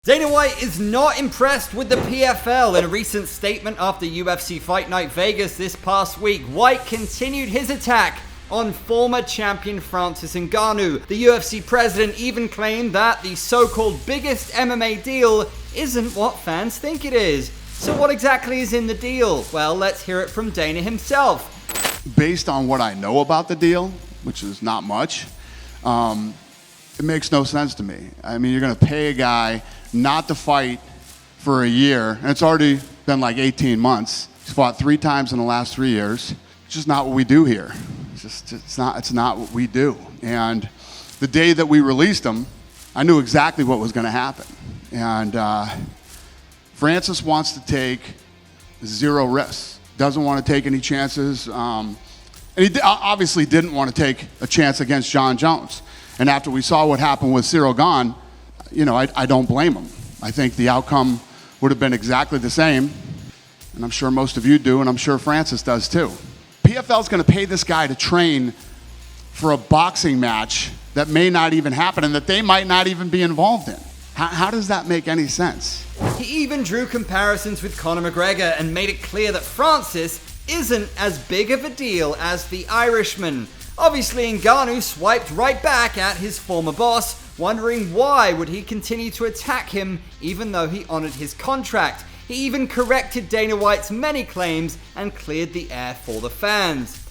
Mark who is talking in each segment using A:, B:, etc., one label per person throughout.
A: Dana White is not impressed with the PFL. In a recent statement after UFC Fight Night Vegas this past week, White continued his attack on former champion Francis Ngannou. The UFC president even claimed that the so-called biggest MMA deal isn't what fans think it is. So what exactly is in the deal? Well, let's hear it from Dana himself.
B: Based on what I know about the deal, which is not much, it makes no sense to me. I mean, you're going to pay a guy not to fight for a year, and it's already been like 18 months. He's fought 3 times in the last 3 years. It's just not what we do here. It's not what we do. And the day that we released him, I knew exactly what was going to happen. And Francis wants to take 0 risks. Doesn't want to take any chances. And he obviously didn't want to take a chance against Jon Jones. And after we saw what happened with Ciryl Gane, you know, I don't blame him. I think the outcome would have been exactly the same, and I'm sure most of you do, and I'm sure Francis does too. PFL is going to pay this guy to train for a boxing match that may not even happen and that they might not even be involved in. How does that make any sense?
A: He even drew comparisons with Conor McGregor and made it clear that Francis isn't as big of a deal as the Irishman. Obviously, Ngannou swiped right back at his former boss, wondering why would he continue to attack him even though he honored his contract. He even corrected Dana White's many claims and cleared the air for the fans.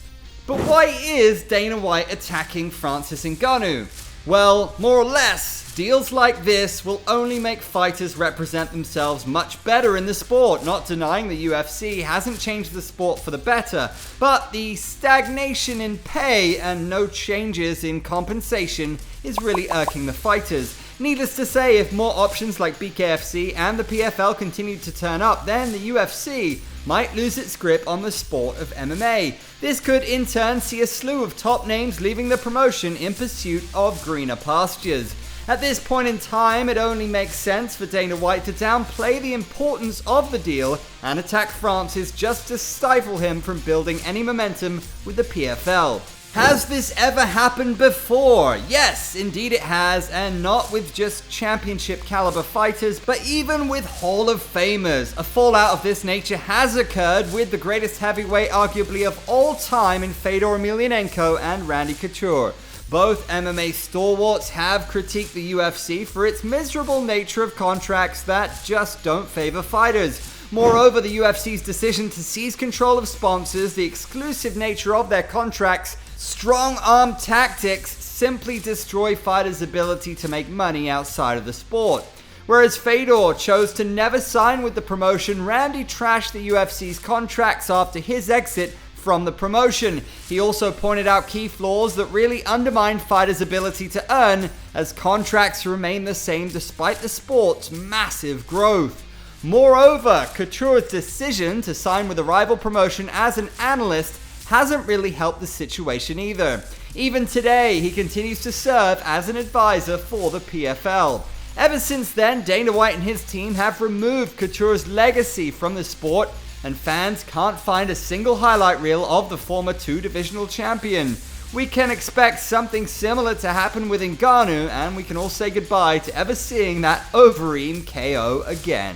A: But why is Dana White attacking Francis Ngannou? Well, more or less, deals like this will only make fighters represent themselves much better in the sport. Not denying the UFC hasn't changed the sport for the better, but the stagnation in pay and no changes in compensation is really irking the fighters. Needless to say, if more options like BKFC and the PFL continue to turn up, then the UFC might lose its grip on the sport of MMA. This could in turn see a slew of top names leaving the promotion in pursuit of greener pastures. At this point in time, it only makes sense for Dana White to downplay the importance of the deal and attack Francis just to stifle him from building any momentum with the PFL. Has this ever happened before? Yes, indeed it has, and not with just championship caliber fighters, but even with Hall of Famers. A fallout of this nature has occurred with the greatest heavyweight arguably of all time in Fedor Emelianenko and Randy Couture. Both MMA stalwarts have critiqued the UFC for its miserable nature of contracts that just don't favor fighters. Moreover, the UFC's decision to seize control of sponsors, the exclusive nature of their contracts, strong-arm tactics simply destroy fighters' ability to make money outside of the sport. Whereas Fedor chose to never sign with the promotion, Randy trashed the UFC's contracts after his exit from the promotion. He also pointed out key flaws that really undermine fighters' ability to earn, as contracts remain the same despite the sport's massive growth. Moreover, Couture's decision to sign with a rival promotion as an analyst hasn't really helped the situation either. Even today, he continues to serve as an advisor for the PFL. Ever since then, Dana White and his team have removed Couture's legacy from the sport, and fans can't find a single highlight reel of the former 2-divisional champion. We can expect something similar to happen with Ngannou, and we can all say goodbye to ever seeing that Overeem KO again.